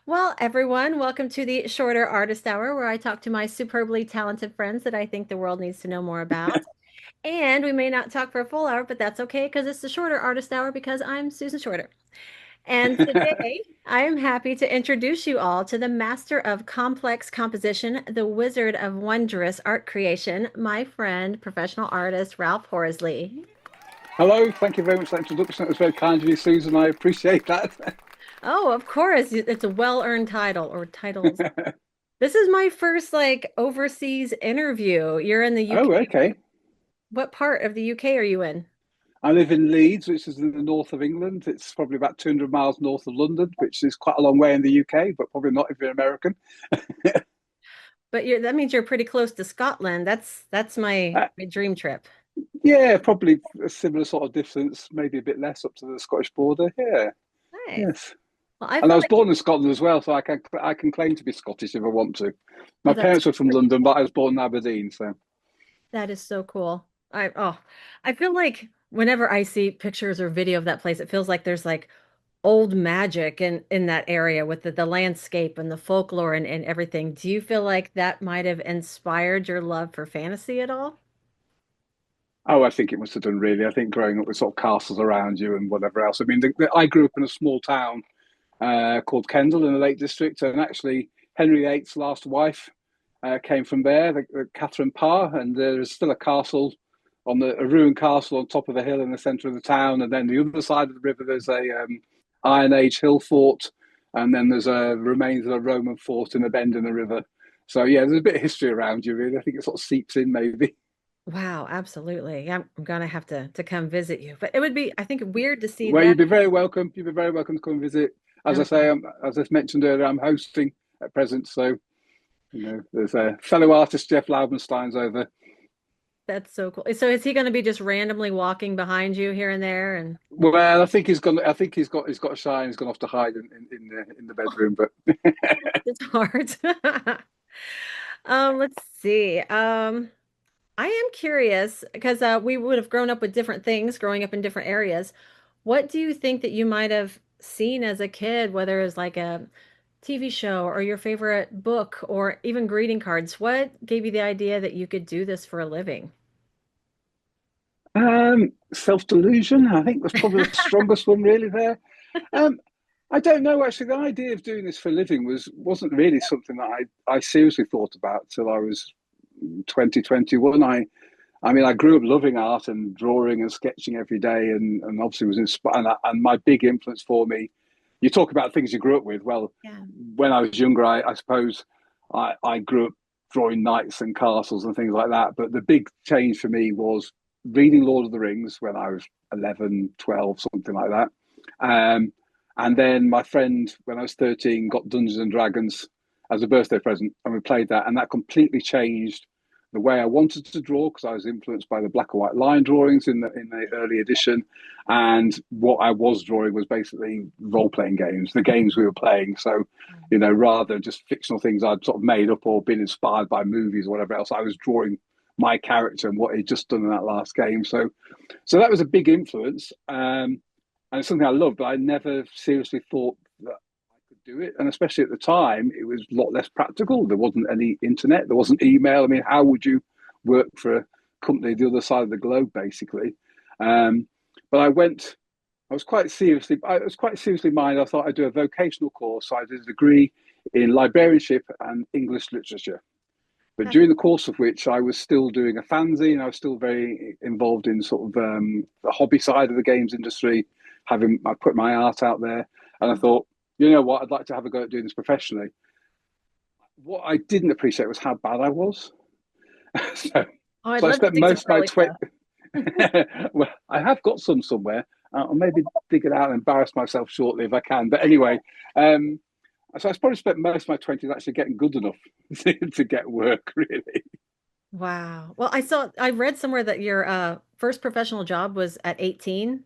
Well, everyone, welcome to the Shorter Artist Hour, where I talk to my superbly talented friends that I think the world needs to know more about. And we may not talk for a full hour, but that's okay because it's the Shorter Artist Hour because I'm Susan Shorter. And today I am happy to introduce you all to the master of complex composition, the wizard of wondrous art creation, my friend, professional artist Ralph Horsley. Hello, thank you very much for that introduction. That was very kind of you, Susan. I appreciate that. Oh, of course, it's a well-earned title or titles. This is my first like overseas interview. You're in the UK. Oh, okay. What part of the UK are you in? I live in Leeds, which is in the north of England. It's probably about 200 miles north of London, which is quite a long way in the UK, but probably not if you're American. But that means you're pretty close to Scotland. That's my Uh, my dream trip. yeah, probably a similar sort of distance, maybe a bit less up to the Scottish border. Yeah, Nice. yes. Well, I And I feel was like born in Scotland as well, so I can claim to be Scottish if I want to. oh, My parents were from London, but I was born in Aberdeen, so. that is so cool. I feel like whenever I see pictures or video of that place, it feels like there's like old magic in that area with the landscape and the folklore and everything. Do you feel like that might have inspired your love for fantasy at all? Oh, I think it must have done really. I think growing up with sort of castles around you and whatever else. I mean, I grew up in a small town called Kendal in the Lake District, and actually Henry VIII's last wife came from there, Catherine Parr, and there's still a castle a ruined castle on top of a hill in the centre of the town, and then the other side of the river there's a Iron Age hill fort, and then there's a remains of a Roman fort in a bend in the river. So yeah, there's a bit of history around you, really. I think it sort of seeps in, maybe. Wow, absolutely. I'm gonna have to come visit you. But it would be, I think, weird to see Well, that. you'd be very welcome. You'd be very welcome to come visit. As I say, as I mentioned earlier, I'm hosting at present, so there's a fellow artist, Jeff Laubenstein's over. That's so cool. So is he going to be just randomly walking behind you here and there? And Well, I think he's gone. I think he's got a shy and he's gone off to hide in the bedroom. But it's hard. Let's see. I am curious because we would have grown up with different things, growing up in different areas. What do you think that you might have seen as a kid, whether it's like a TV show or your favorite book or even greeting cards? What gave you the idea that you could do this for a living? self delusion, I think, was probably the strongest one, really. There, um, I don't know. Actually, the idea of doing this for a living wasn't really something that I seriously thought about till I was 2021. I mean, I grew up loving art and drawing and sketching every day, and obviously was inspired. And my big influence for me, you talk about things you grew up with. Well, Yeah. when I was younger, I suppose I grew up drawing knights and castles and things like that. But the big change for me was reading Lord of the Rings when I was 11, 12, something like that. Um, and then my friend, when I was 13, got Dungeons and Dragons as a birthday present, and we played that, and that completely changed the way I wanted to draw because I was influenced by the black and white line drawings in the early edition, and what I was drawing was basically role playing games, the games we were playing. So, rather than just fictional things I'd sort of made up or been inspired by movies or whatever else, I was drawing my character and what he'd just done in that last game. So that was a big influence, and it's something I loved. But I never seriously thought that do it. And especially at the time, it was a lot less practical. There wasn't any internet, there wasn't email. I mean, how would you work for a company the other side of the globe, basically? Um, but I was quite seriously minded. I thought I'd do a vocational course. So I did a degree in librarianship and English literature. But That's during the course of which I was still doing a fanzine, I was still very involved in sort of the hobby side of the games industry. I put my art out there, and I thought, you know what, I'd like to have a go at doing this professionally. What I didn't appreciate was how bad I was. so, oh, I'd so I love to spent see some most of my early 20. stuff. Well, I have got some somewhere. I'll maybe dig it out and embarrass myself shortly if I can. But anyway, um, so I probably spent most of my 20s actually getting good enough to get work, really. Wow. Well, I read somewhere that your first professional job was at 18.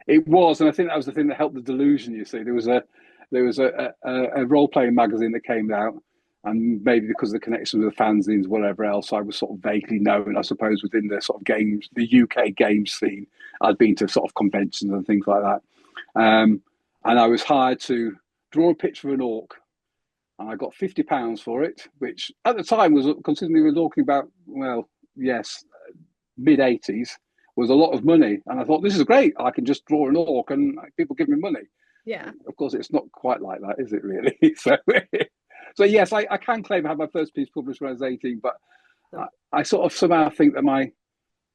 It was, and I think that was the thing that helped the delusion. You see, there was a role playing magazine that came out, and maybe because of the connection with the fanzines, whatever else, I was sort of vaguely known, I suppose, within the sort of games, the UK games scene. I'd been to sort of conventions and things like that, and I was hired to draw a picture of an orc and I got £50 for it, which at the time was, considering we were talking about, well, yes, mid 80s, was a lot of money. And I thought, this is great. I can just draw an orc and people give me money. Yeah. Of course, it's not quite like that, is it really? So yes, I can claim I had my first piece published when I was 18, but So I sort of somehow think that my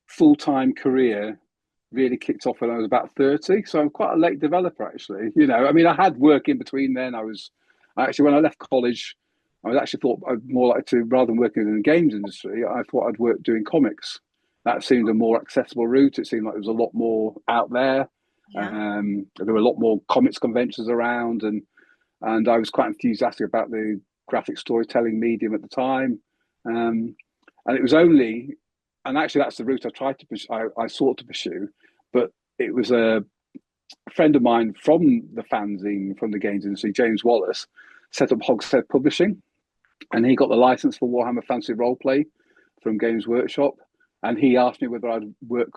full time career really kicked off when I was about 30. So I'm quite a late developer, actually. I mean, I had work in between then. Actually, when I left college, I was actually thought I'd more like to, rather than working in the games industry, I thought I'd work doing comics. That seemed a more accessible route. It seemed like there was a lot more out there. yeah. There were a lot more comics conventions around, and I was quite enthusiastic about the graphic storytelling medium at the time. And it was only, and actually that's the route I tried to pursue, I sought to pursue, but it was a friend of mine from the fanzine, from the games industry, James Wallace, set up Hogshead Publishing, and he got the license for Warhammer Fantasy Roleplay from Games Workshop, and he asked me whether I'd work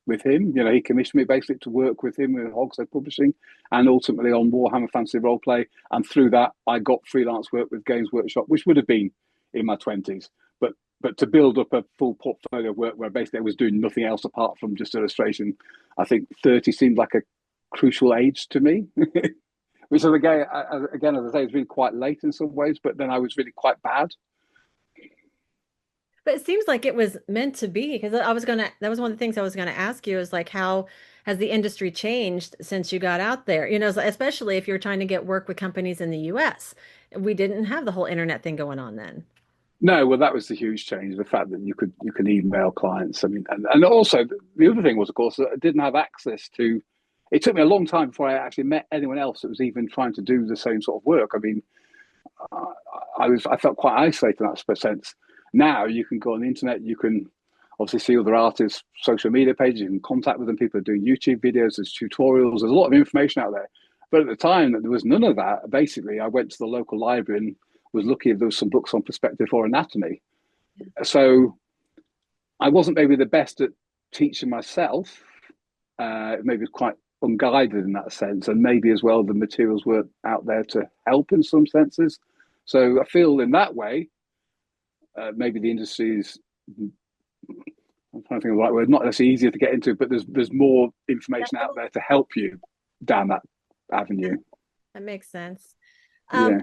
with him. He commissioned me basically to work with him with Hogshead Publishing, and ultimately on Warhammer Fantasy Roleplay. And through that, I got freelance work with Games Workshop, which would have been in my 20s. But to build up a full portfolio of work where basically I was doing nothing else apart from just illustration, I think 30 seemed like a crucial age to me. Which is again, as I say, it's really quite late in some ways, but then I was really quite bad. But it seems like it was meant to be because that was one of the things I was gonna ask you is like how has the industry changed since you got out there? Especially if you're trying to get work with companies in the US. We didn't have the whole internet thing going on then. No, well, that was the huge change. The fact that you can email clients. I mean, and also the other thing was, of course, that I didn't have access to. It took me a long time before I actually met anyone else that was even trying to do the same sort of work. I mean, I felt quite isolated in that sense. Now you can go on the internet, you can obviously see other artists' social media pages, you can contact with them. People are doing YouTube videos, there's tutorials, there's a lot of information out there. But at the time, there was none of that. Basically, I went to the local library and was lucky if there was some books on perspective or anatomy. So I wasn't maybe the best at teaching myself. Maybe quite unguided in that sense, and maybe as well the materials weren't out there to help in some senses. So I feel in that way, maybe the industry is. I'm trying to think of the right word. Not necessarily easier to get into, but there's more information out there to help you down that avenue. That makes sense. Um, Yeah.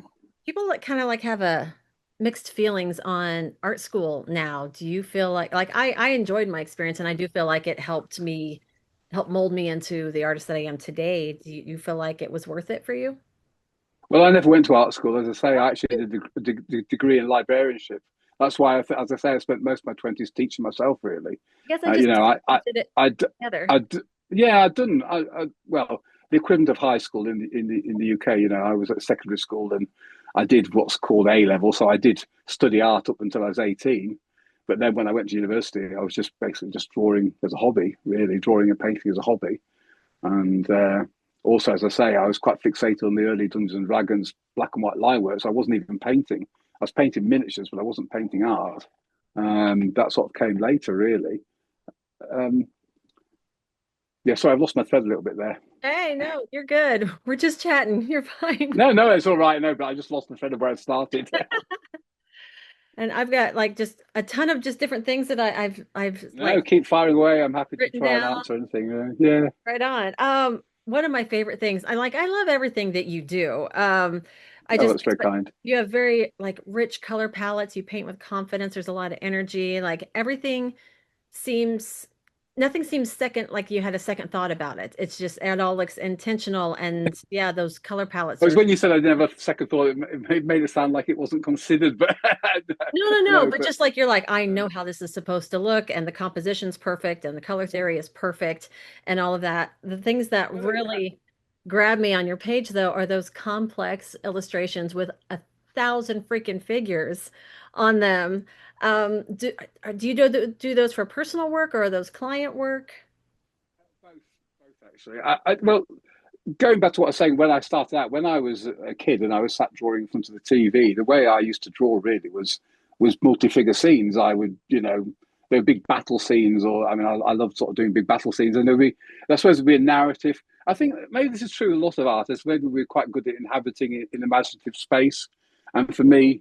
People like kind of like have a mixed feelings on art school now. Do you feel like I enjoyed my experience and I do feel like it help mold me into the artist that I am today. Do you feel like it was worth it for you? Well, I never went to art school. As I say, I actually did a degree in librarianship. That's why, as I say, I spent most of my 20s teaching myself, really. I guess I Uh, just you know, I, I, did it I, together. I, yeah, I'd done, well, the equivalent of high school in the UK. I was at secondary school and I did what's called A level. So I did study art up until I was 18. But then when I went to university, I was just basically just drawing as a hobby, really, drawing and painting as a hobby. And also, as I say, I was quite fixated on the early Dungeons and Dragons black and white line work. So I wasn't even painting. I was painting miniatures, but I wasn't painting art. That sort of came later, really. Um, yeah, sorry, I've lost my thread a little bit there. Hey, no, you're good. We're just chatting. You're fine. No, no, it's all right. No, but I just lost the thread of where I started. And I've got like just a ton of just different things that I've No, like keep firing away. I'm happy to written try and down. answer anything. Yeah. Right on. One of my favorite things, I love everything that you do. I Oh, just, that's very kind. you have very like rich color palettes. You paint with confidence. There's a lot of energy. Like everything seems, nothing seems second, like you had a second thought about it. It's just, it all looks intentional. And yeah, those color palettes It was are, when you said I didn't have a second thought, it made it sound like it wasn't considered, but no, no, but but just like you're like, I know how this is supposed to look, and the composition's perfect, and the color theory is perfect, and all of that. The things that well, really grab me on your page, though, are those complex illustrations with 1,000 freaking figures on them. Do you do those for personal work or are those client work? both actually. Well, going back to what I was saying, when I started out, when I was a kid and I was sat drawing in front of the TV, the way I used to draw really was multi-figure scenes. I would, there were big battle scenes, or I mean, I loved sort of doing big battle scenes, and that's supposed to be a narrative. I think maybe this is true of a lot of artists. Maybe we're quite good at inhabiting in imaginative space, And for me,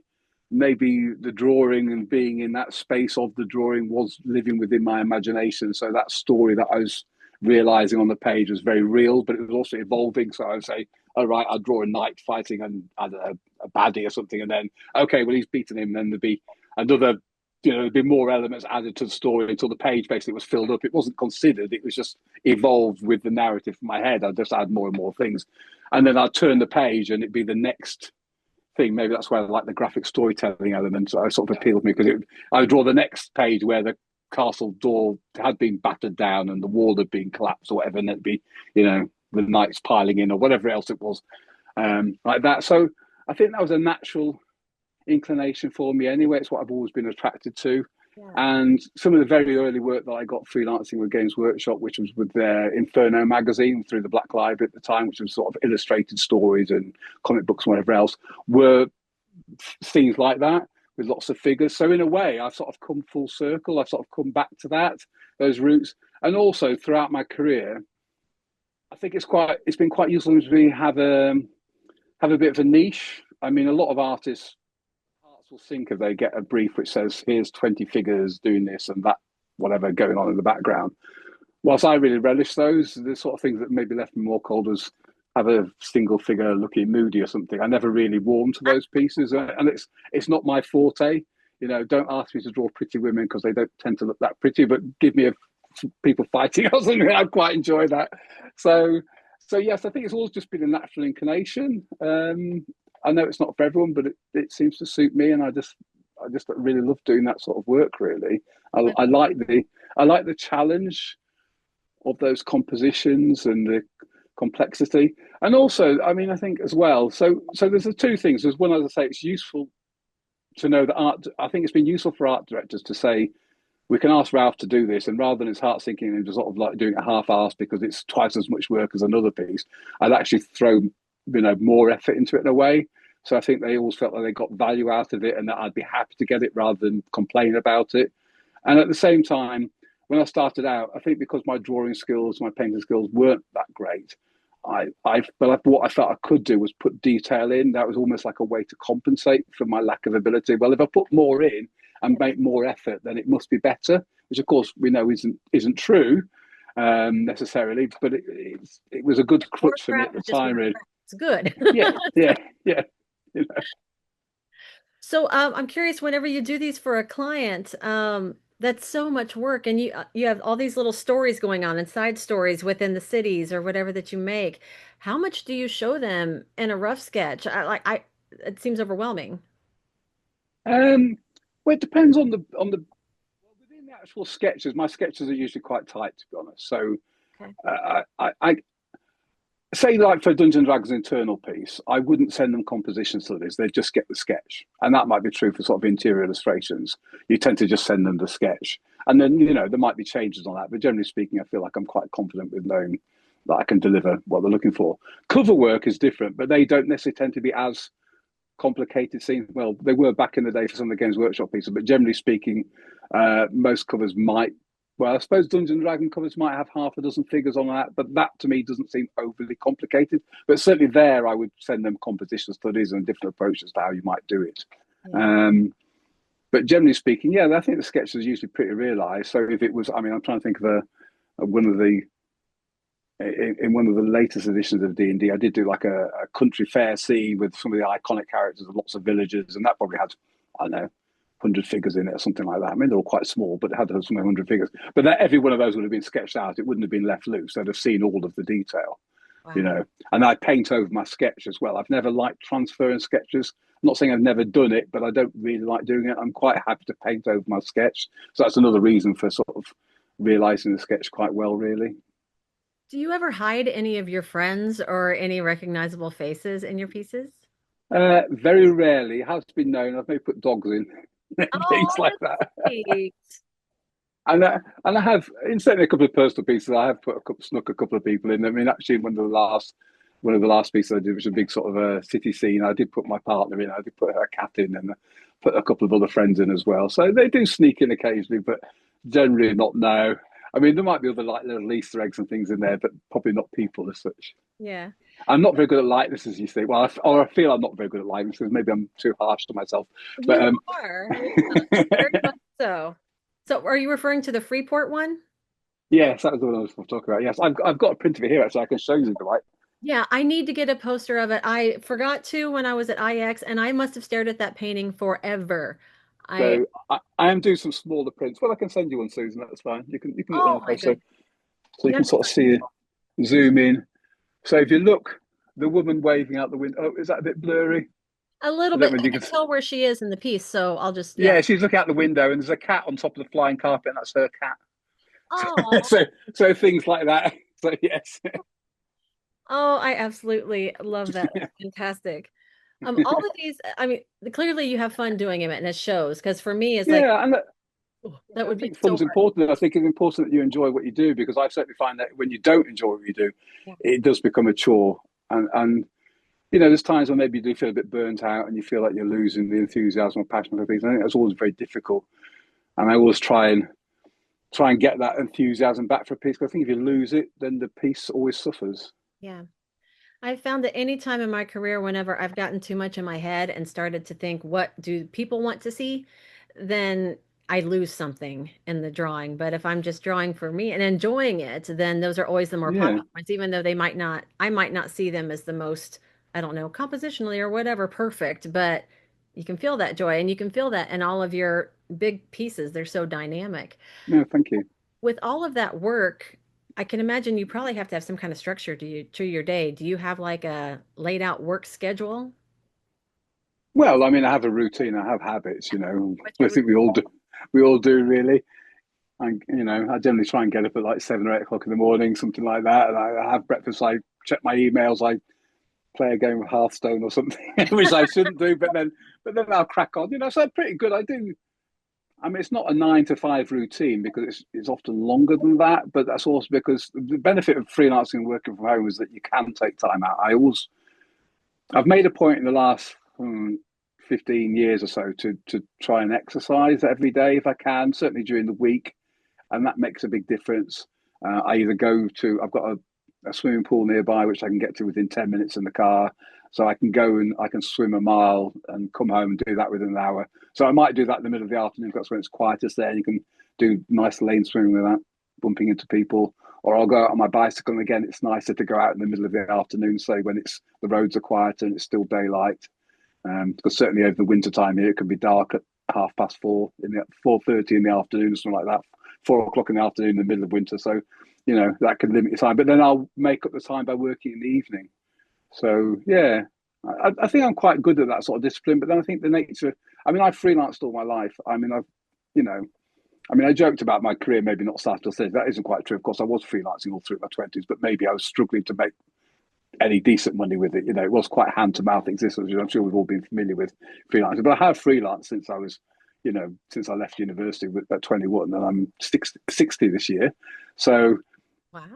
maybe the drawing and being in that space of the drawing was living within my imagination. So that story that I was realizing on the page was very real, but it was also evolving. So I would say, all right, I'd draw a knight fighting and I don't know, a baddie or something, and then okay, well he's beaten him. Then there'd be another, there'd be more elements added to the story until the page basically was filled up. It wasn't considered; it was just evolved with the narrative in my head. I'd just add more and more things, and then I'd turn the page, and it'd be the next thing. Maybe that's why I like the graphic storytelling element. So it sort of appealed to me because I would draw the next page where the castle door had been battered down and the wall had been collapsed or whatever, and it'd be, the knights piling in or whatever else it was, like that. So I think that was a natural inclination for me anyway. It's what I've always been attracted to. Yeah. And some of the very early work that I got freelancing with Games Workshop, which was with their Inferno magazine through the Black Library at the time, which was sort of illustrated stories and comic books and whatever else, were things like that with lots of figures. So in a way, I've sort of come full circle. I've sort of come back to those roots. And also throughout my career, I think it's been quite useful to me have a bit of a niche. I mean, a lot of artists hearts will sink if they get a brief which says, here's 20 figures doing this and that, whatever going on in the background. Whilst I really relish those, the sort of things that maybe left me more cold was have a single figure looking moody or something. I never really warmed to those pieces, and it's not my forte. Don't ask me to draw pretty women because they don't tend to look that pretty. But give me people fighting or something, I quite enjoy that. So, so yes, I think it's always just been a natural inclination. I know it's not for everyone, but it seems to suit me, and I just really love doing that sort of work. Really, I like the challenge of those compositions and the complexity. And also, I mean, I think as well. So there's the two things. There's one, as I say, it's useful to know that art. I think it's been useful for art directors to say we can ask Ralph to do this, and rather than it's heart sinking and just sort of like doing it half-assed because it's twice as much work as another piece, I'd actually throw more effort into it in a way. So I think they always felt like they got value out of it, and that I'd be happy to get it rather than complain about it. And at the same time, when I started out, I think because my drawing skills, my painting skills weren't that great, but what I felt I could do was put detail in. That was almost like a way to compensate for my lack of ability. Well, if I put more in and make more effort, then it must be better, which of course we know isn't true necessarily. But it was a good More crutch for me at craft the is just more time, really. craft. It's good. Yeah, yeah, yeah. You know. So I'm curious, whenever you do these for a client, that's so much work, and you have all these little stories going on and side stories within the cities or whatever that you make. How much do you show them in a rough sketch? It seems overwhelming. Um, well, it depends within the actual sketches. My sketches are usually quite tight, to be honest. So Okay. I say like for Dungeons and Dragons internal piece, I wouldn't send them composition studies. They'd just get the sketch. And that might be true for sort of interior illustrations. You tend to just send them the sketch. And then, there might be changes on that. But generally speaking, I feel like I'm quite confident with knowing that I can deliver what they're looking for. Cover work is different, but they don't necessarily tend to be as complicated scenes. Well, they were back in the day for some of the Games Workshop pieces, but generally speaking, most covers might. Well, I suppose Dungeons and Dragon covers might have half a dozen figures on that, but that to me doesn't seem overly complicated. But certainly there, I would send them composition studies and different approaches to how you might do it. Yeah. Um, but generally speaking, yeah, I think the sketch is usually pretty realised. So if it was, I mean, I'm trying to think of one of the in one of the latest editions of D&D, I did do like a country fair scene with some of the iconic characters and lots of villagers, and that probably had, I don't know, 100 figures in it or something like that. I mean, they were quite small, but it had some 100 figures. But every one of those would have been sketched out. It wouldn't have been left loose. They'd have seen all of the detail, you Wow. know. And I paint over my sketch as well. I've never liked transferring sketches. I'm not saying I've never done it, but I don't really like doing it. I'm quite happy to paint over my sketch. So that's another reason for sort of realizing the sketch quite well, really. Do you ever hide any of your friends or any recognizable faces in your pieces? Very rarely. It has been known. I've maybe put dogs in Oh, things like that's that. sweet. And I have in certainly a couple of personal pieces. I have snuck a couple of people in. I mean, actually, one of the last pieces I did, which was a big sort of a city scene. I did put my partner in. I did put her cat in, and put a couple of other friends in as well. So they do sneak in occasionally, but generally not now. I mean, there might be other like little Easter eggs and things in there, but probably not people as such. Yeah. I'm not very good at lightness, as you say. Well, or I feel I'm not very good at lightness because maybe I'm too harsh to myself. But You are. Yeah, very much so. So are you referring to the Freeport one? yes, that was the one I was talking about. Yes, I've got a print of it here, actually. I can show you if you like. Yeah, I need to get a poster of it. I forgot to when I was at IX, and I must have stared at that painting forever. I, So I am doing some smaller prints. Well, I can send you one, Susan. That's fine. You can look when I oh my post. goodness. So you You have can to sort of send me see zoom in. So if you look, the woman waving out the window. Oh, is that a bit blurry? a little I don't bit. know I if you can can. tell where she is in the piece, so I'll just, yeah. Yeah, she's looking out the window, and there's a cat on top of the flying carpet, and that's her cat. Oh, So things like that. So yes, oh, I absolutely love that. That's fantastic. All of these, I mean, clearly you have fun doing it, and it shows. Because for me, it's like, yeah, and oh, yeah, that I would be think so fun's hard. important. I think it's important that you enjoy what you do because I certainly find that when you don't enjoy what you do, Yeah. it does become a chore. And there's times when maybe you do feel a bit burnt out and you feel like you're losing the enthusiasm or passion for things. I think that's always very difficult. And I always try and get that enthusiasm back for a piece. Because I think if you lose it, then the piece always suffers. Yeah. I found that any time in my career, whenever I've gotten too much in my head and started to think, what do people want to see? Then I lose something in the drawing. But if I'm just drawing for me and enjoying it, then those are always the more Yeah, popular ones, even though I might not see them as the most, I don't know, compositionally or whatever, perfect, but you can feel that joy and you can feel that in all of your big pieces. They're so dynamic. no, thank you. With all of that work, I can imagine you probably have to have some kind of structure to your day. Do you have like a laid out work schedule? Well, I mean, I have a routine. I have habits. What's I your think we all do. We all do, really. I generally try and get up at like 7 or 8 o'clock in the morning, something like that, and I have breakfast. I check my emails. I play a game of Hearthstone or something, which I shouldn't do, but then I'll crack on. So I'm pretty good. I do. I mean, it's not a 9 to 5 routine because it's often longer than that, but that's also because the benefit of freelancing and working from home is that you can take time out. I've made a point in the last 15 years or so to try and exercise every day if I can, certainly during the week, and that makes a big difference. I've got a swimming pool nearby which I can get to within 10 minutes in the car. So I can go and I can swim a mile and come home and do that within an hour. So I might do that in the middle of the afternoon. That's when it's quietest there. You can do nice lane swimming without bumping into people. Or I'll go out on my bicycle. And again, it's nicer to go out in the middle of the afternoon, so when the roads are quiet and it's still daylight. Because certainly over the winter time here, it can be dark at 4:30 in the 4:30 in the afternoon, or something like that. 4 o'clock in the afternoon in the middle of winter. So, that can limit your time. But then I'll make up the time by working in the evening. So yeah, I think I'm quite good at that sort of discipline. But then I think the nature. I mean, I've freelanced all my life. I mean, you know, I joked about my career maybe not starting till 30. That isn't quite true. Of course, I was freelancing all through my 20s, but maybe I was struggling to make any decent money with it. It was quite hand to mouth existence, which I'm sure we've all been familiar with freelancing. But I have freelanced since I left university at 21, and I'm 60 this year. So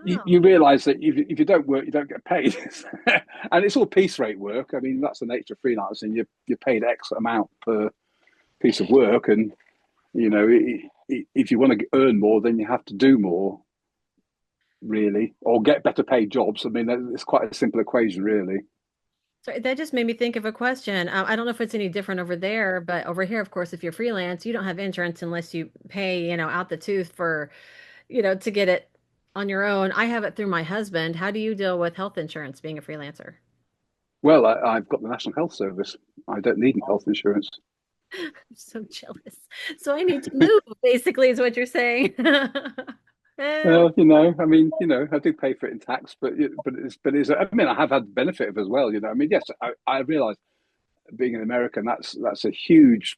you Wow. realise that if you don't work, you don't get paid, and it's all piece rate work. I mean, that's the nature of freelancing. You're paid X amount per piece of work, and if you want to earn more, then you have to do more, really, or get better paid jobs. I mean, it's quite a simple equation, really. So that just made me think of a question. I don't know if it's any different over there, but over here, of course, if you're freelance, you don't have insurance unless you pay, out the tooth for, to get it on your own. I have it through my husband. How do you deal with health insurance being a freelancer? Well, I've got the National Health Service. I don't need any health insurance. I'm so jealous. So I need to move, basically, is what you're saying. Eh, Well, I do pay for it in tax, but I mean, I have had the benefit of it as well. I mean, yes, I realise being an American, that's a huge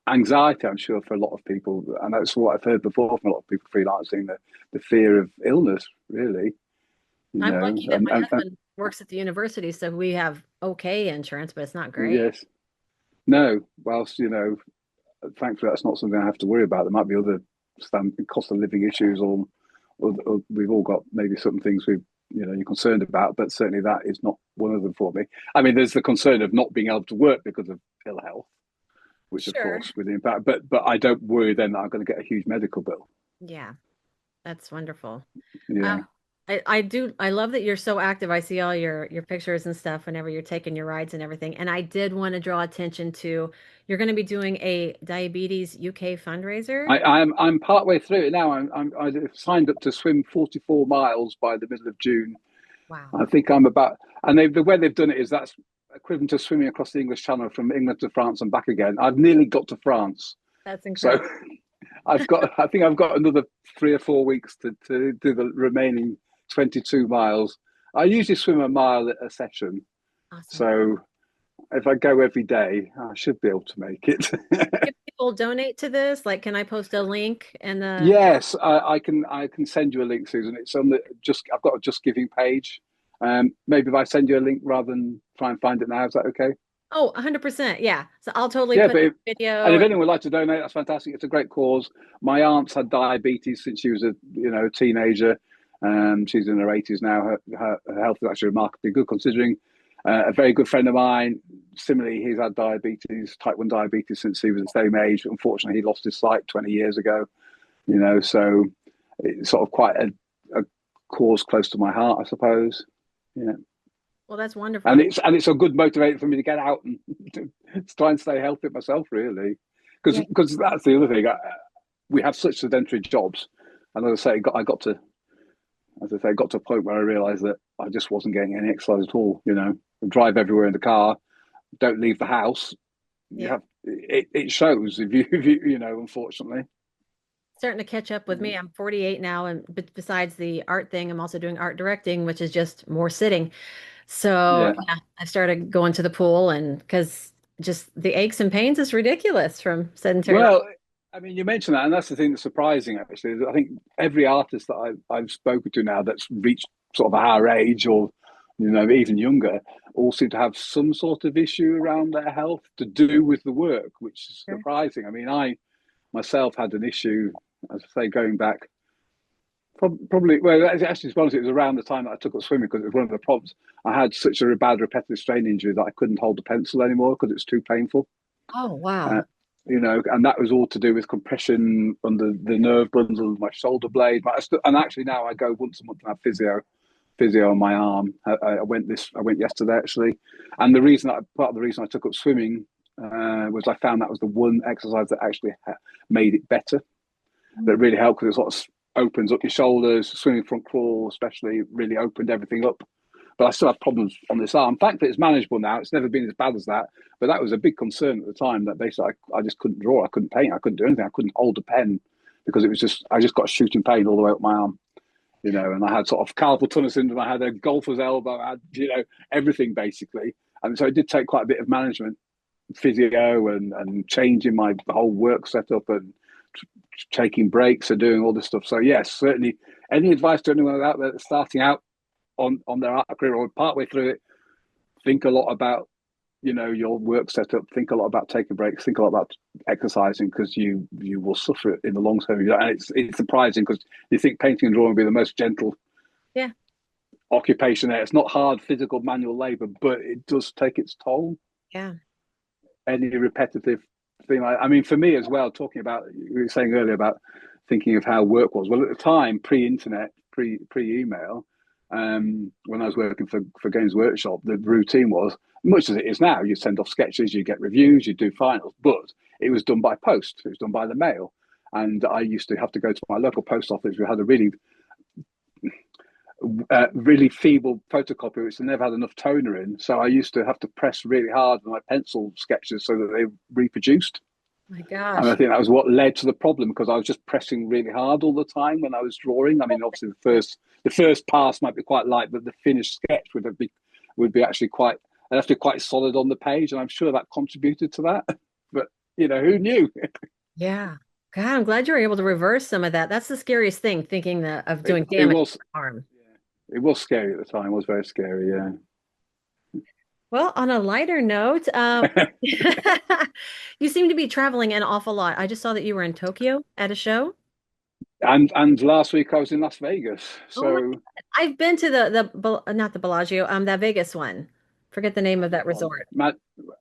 anxiety, I'm sure, for a lot of people, and that's what I've heard before from a lot of people freelancing, the fear of illness, really. I'm lucky that And, my and husband works at the university, so we have okay insurance, but it's not great. yes, no, whilst thankfully that's not something I have to worry about. There might be other cost of living issues, or we've all got maybe some things you're concerned about, but certainly that is not one of them for me. I mean, there's the concern of not being able to work because of ill health, which of Sure. course would impact. But I don't worry then that I'm going to get a huge medical bill. Yeah, that's wonderful. Uh, Yeah. I do I love that you're so active. I see all your pictures and stuff whenever you're taking your rides and everything. And I did want to draw attention to you're going to be doing a diabetes UK fundraiser. I'm part way through it now. I signed up to swim 44 miles by the middle of June. Wow, I think I'm about, and the way they've done it is that's equivalent to swimming across the English Channel from England to France and back again. I've nearly got to France, that's so incredible. I think I've got another 3 or 4 weeks to do the remaining 22 miles. I usually swim a mile a session, Awesome. so if I go every day, I should be able to make it. Can people donate to this? Like, can I post a link and the Yes, I can send you a link, Susan. It's on the just I've got a Just Giving page. Maybe if I send you a link rather than try and find it now, is that okay? Oh, 100%. Yeah. So I'll totally Yeah, put but the if, and video. if anyone would like to donate, that's fantastic. It's a great cause. My aunt's had diabetes since she was a teenager. She's in her 80s now. Her health is actually remarkably good considering. A very good friend of mine, similarly, he's had diabetes, type 1 diabetes since he was the same age. Unfortunately, he lost his sight 20 years ago. So it's sort of quite a cause close to my heart, I suppose. Yeah, Well, that's wonderful. and it's a good motivator for me to get out and to try and stay healthy myself, really, Yeah. because that's the other thing. We have such sedentary jobs, and as I say, got to a point where I realised that I just wasn't getting any exercise at all. I drive everywhere in the car, don't leave the house. You Yeah. have it shows if you unfortunately. Starting to catch up with Yeah. me. I'm 48 now, and besides the art thing, I'm also doing art directing, which is just more sitting. So Yeah. yeah, I started going to the pool, and because just the aches and pains is ridiculous from sedentary life. Well, I mean, you mentioned that, and that's the thing that's surprising. Actually, I think every artist that I've spoken to now that's reached sort of our age, or even younger, all seem to have some sort of issue around their health to do with the work, which is Sure. surprising. I mean, I myself had an issue, as I say, going back probably. Well, actually, to be honest, it was around the time that I took up swimming because it was one of the problems. I had such a bad repetitive strain injury that I couldn't hold the pencil anymore because it was too painful. Oh, Uh, wow. and that was all to do with compression under the nerve bundle of my shoulder blade. And actually now I go once a month and have physio on my arm. I went yesterday actually, and part of the reason I took up swimming was I found that was the one exercise that actually made it better. That really helped because it sort of opens up your shoulders. Swimming front crawl especially really opened everything up, but I still have problems on this arm. Thankfully, it's manageable now. It's never been as bad as that. But that was a big concern at the time that basically I just couldn't draw. I couldn't paint. I couldn't do anything. I couldn't hold a pen because I just got a shooting pain all the way up my arm. And I had sort of carpal tunnel syndrome. I had a golfer's elbow. I had, everything basically. And so it did take quite a bit of management, physio and changing my whole work setup and taking breaks and doing all this stuff. So yes, certainly any advice to anyone out there that's starting out on their art career or partway through it, think a lot about your work setup. Think a lot about taking breaks. Think a lot about exercising because you will suffer in the long term. And it's surprising because you think painting and drawing would be the most gentle Yeah. occupation there. It's not hard physical manual labor, but it does take its toll. Yeah. Any repetitive thing. I mean, for me as well. Talking about you were saying earlier about thinking of how work was. Well, at the time, pre-internet, pre-email, when I was working for Games Workshop, the routine was much as it is now. You send off sketches, you get reviews, you do finals, but it was done by post. It was done by the mail, and I used to have to go to my local post office. We had a really feeble photocopy, which never had enough toner in. So I used to have to press really hard with my pencil sketches so that they reproduced. My And I gosh. think that was what led to the problem because I was just pressing really hard all the time when I was drawing. I mean, obviously the first pass might be quite light, but the finished sketch would be actually quite. I'd have to be quite solid on the page, and I'm sure that contributed to that. But who knew? Yeah. God, I'm glad you were able to reverse some of that. That's the scariest thing, thinking of It, doing it damage to was the arm. it was scary at the time. It was very scary. Yeah. Well, on a lighter note, you seem to be traveling an awful lot. I just saw that you were in Tokyo at a show. And last week I was in Las Vegas, Oh my so God. I've been to not the Bellagio, that Vegas one. Forget the name of that Magic Con. resort.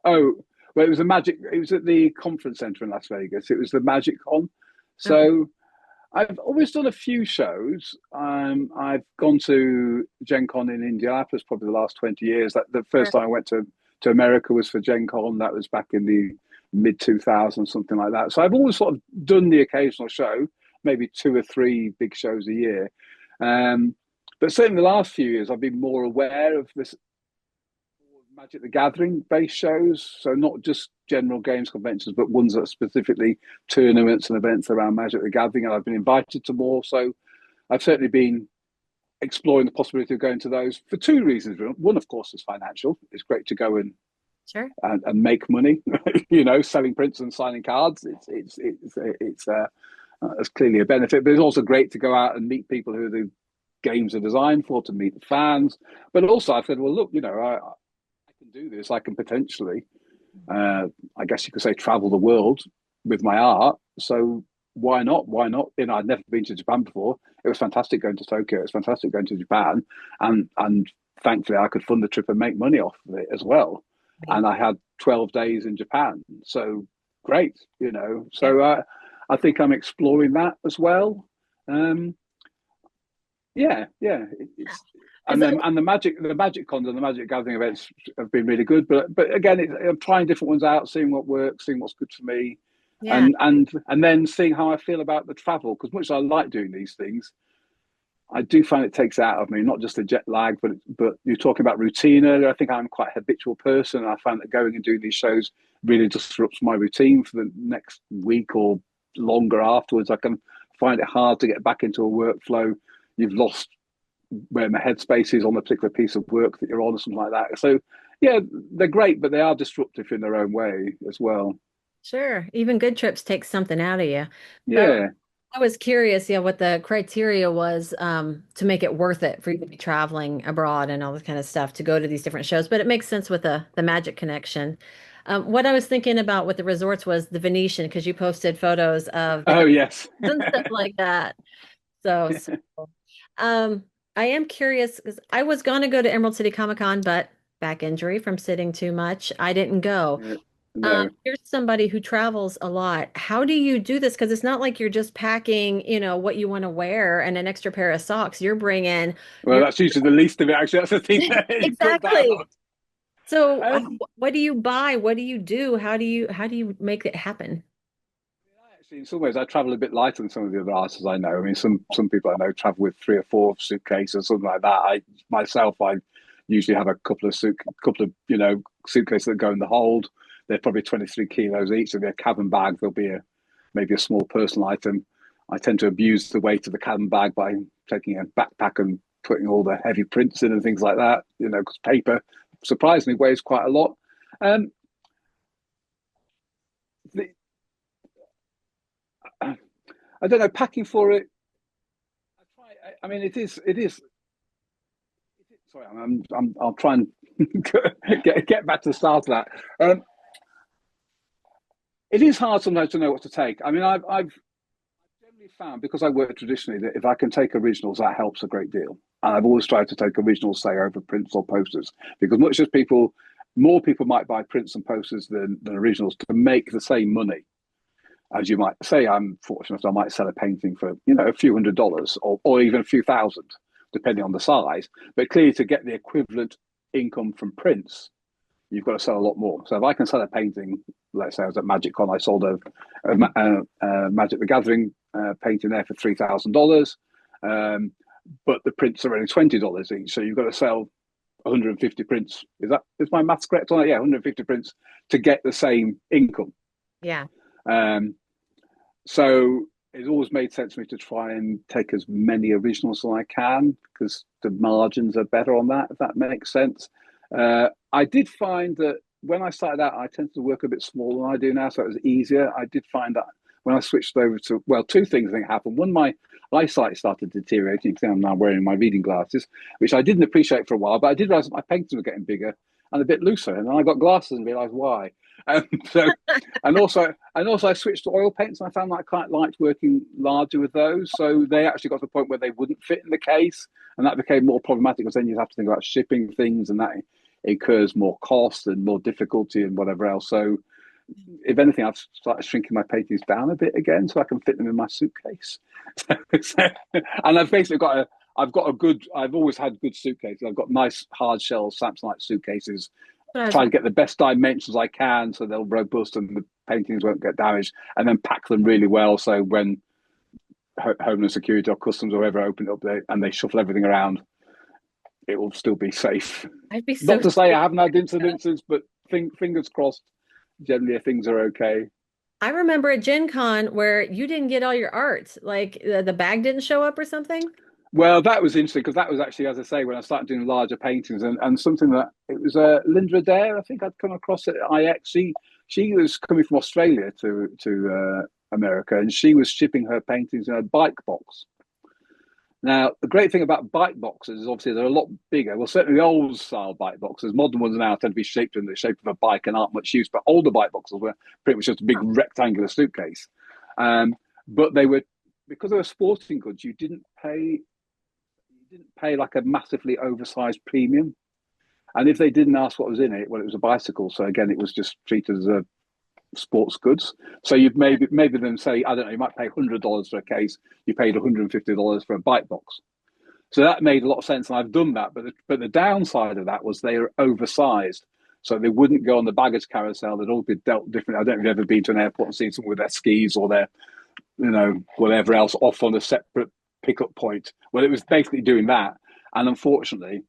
Oh, well, it was a Magic. It was at the conference center in Las Vegas. It was the Magic Con. Okay. So I've always done a few shows. I've gone to Gen Con in Indianapolis probably the last 20 years. That the Sure. first time I went to America was for Gen Con. That was back in the mid 2000s, something like that. So I've always sort of done the occasional show, maybe two or three big shows a year. Um, but certainly the last few years, I've been more aware of this Magic the Gathering based shows. So not just general games conventions, but ones that are specifically tournaments and events around Magic the Gathering. And I've been invited to more. So I've certainly been exploring the possibility of going to those for two reasons. One, of course, is financial. It's great to go Sure. and make money, selling prints and signing cards. It's clearly a benefit, but it's also great to go out and meet people who the games are designed for, to meet the fans. But also, I said, well, look, I can do this. I can potentially, I guess you could say, travel the world with my art. So why not? Why not? I'd never been to Japan before. It was fantastic going to Tokyo. It was fantastic going to Japan, and thankfully I could fund the trip and make money off of it as well. Right. And I had 12 days in Japan, so great. Yeah. So I think I'm exploring that as well. Um, yeah, yeah. It's and Because then and the magic cons and the magic gathering events have been really good. But again, I'm trying different ones out, seeing what works, seeing what's good for me, yeah, and then seeing how I feel about the travel. Because much as I like doing these things, I do find it takes out of me, not just the jet lag, but you're talking about routine earlier. I think I'm quite a habitual person. I find that going and doing these shows really disrupts my routine for the next week or longer afterwards. I can find it hard to get back into a workflow. You've lost where my headspace is on a particular piece of work that you're on or something like that. So yeah, they're great, but they are disruptive in their own way as well. sure. Even good trips take something out of you. But Yeah. I was curious, yeah, what the criteria was to make it worth it for you to be traveling abroad and all this kind of stuff to go to these different shows. But it makes sense with the Magic connection. What I was thinking about with the resorts was the Venetian, because you posted photos of Oh different yes. and stuff like that. So cool. Um, I am curious because I was going to go to Emerald City Comic Con, but back injury from sitting too much, I didn't go. Yeah. No. Here's somebody who travels a lot. How do you do this? Because it's not like you're just packing, what you want to wear and an extra pair of socks. You're bringing Well, your that's usually the least of it. Actually, that's the thing that it cut down exactly. on. So, Um, what do you buy? What do you do? How do you make it happen? Actually, in some ways, I travel a bit lighter than some of the other artists I know. I mean, some people I know travel with three or four suitcases or something like that. I usually have a couple of suitcases that go in the hold. They're probably 23 kilos each. So they're cabin bag. There'll be maybe a small personal item. I tend to abuse the weight of the cabin bag by taking a backpack and putting all the heavy prints in and things like that. Because paper surprisingly weighs quite a lot. Um, the, I don't know, packing for it. I mean, it is. It is. Sorry, I'll try and get back to the start of that. It is hard sometimes to know what to take. I mean, I've generally found, because I work traditionally, that if I can take originals, that helps a great deal. And I've always tried to take originals, say, over prints or posters, because much as more people might buy prints and posters than originals to make the same money. As you might say, I'm fortunate I might sell a painting for a few $100s or even a few thousand, depending on the size. But clearly, to get the equivalent income from prints, you've got to sell a lot more. So if I can sell a painting, let's say I was at Magic Con, I sold a Magic the Gathering painting there for $3,000, but the prints are only $20 each. So you've got to sell 150 prints. Is my maths correct on it? Yeah, 150 prints to get the same income. Yeah. Um, so it's always made sense to me to try and take as many originals as I can because the margins are better on that, if that makes sense. I did find that when I started out, I tended to work a bit smaller than I do now, so it was easier. I did find that when I switched over to, well, two things I think happened. One, my eyesight started deteriorating because I'm now wearing my reading glasses, which I didn't appreciate for a while, but I did realize that my paintings were getting bigger and a bit looser. And then I got glasses and realized why. So, and also I switched to oil paints, and I found that I quite liked working larger with those. So they actually got to the point where they wouldn't fit in the case, and that became more problematic because then you have to think about shipping things, and that incurs more cost and more difficulty and whatever else. So if anything, I've started shrinking my paintings down a bit again so I can fit them in my suitcase. And I've basically I've always had good suitcases. I've got nice hard shell Samsonite suitcases. But I was Try to get the best dimensions I can so they'll robust and the paintings won't get damaged, and then pack them really well so when Homeland Security or Customs or whoever open it up and they shuffle everything around, it will still be safe. I'd be so Not to say I scared. haven't had incidences, but fingers crossed, generally things are okay. I remember at Gen Con where you didn't get all your art, like the bag didn't show up or something. Well, that was interesting because that was actually, as I say, when I started doing larger paintings and something that it was Linda Adair, I think I'd come across at IX. She was coming from Australia to America, and she was shipping her paintings in a bike box. Now, the great thing about bike boxes is obviously they're a lot bigger. Well, certainly the old style bike boxes, modern ones now tend to be shaped in the shape of a bike and aren't much use, but older bike boxes were pretty much just a big rectangular suitcase. Um, but they were, because they were sporting goods, you didn't pay like a massively oversized premium. And if they didn't ask what was in it, well, it was a bicycle. So again, it was just treated as a sports goods. So you'd maybe them say, I don't know, you might pay $100 for a case. You paid $150 for a bike box. So that made a lot of sense, and I've done that. But the downside of that was they were oversized, so they wouldn't go on the baggage carousel. They'd all be dealt differently. I don't know if you've ever been to an airport and seen someone with their skis or their, whatever else off on a separate pickup point. Well, it was basically doing that, and unfortunately,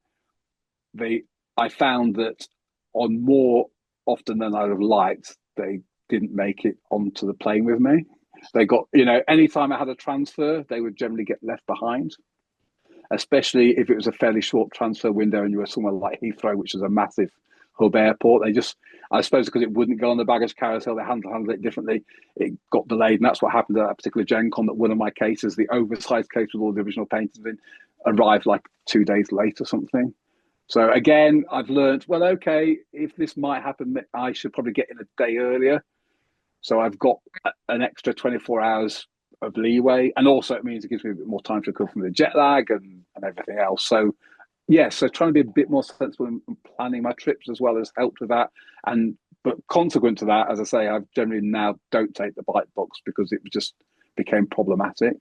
they I found that on more often than I'd have liked, they didn't make it onto the plane with me. They got, anytime I had a transfer, they would generally get left behind, especially if it was a fairly short transfer window and you were somewhere like Heathrow, which is a massive hub airport. I suppose because it wouldn't go on the baggage carousel, they handled it differently. It got delayed, and that's what happened at that particular Gen Con. That one of my cases, the oversized case with all the original paintings in, arrived like 2 days late or something. So again, I've learned, well, okay, if this might happen, I should probably get in a day earlier. So I've got an extra 24 hours of leeway. And also it means it gives me a bit more time to recover from the jet lag and everything else. So yeah, so trying to be a bit more sensible in planning my trips as well has helped with that. But consequent to that, as I say, I generally now don't take the bike box because it just became problematic.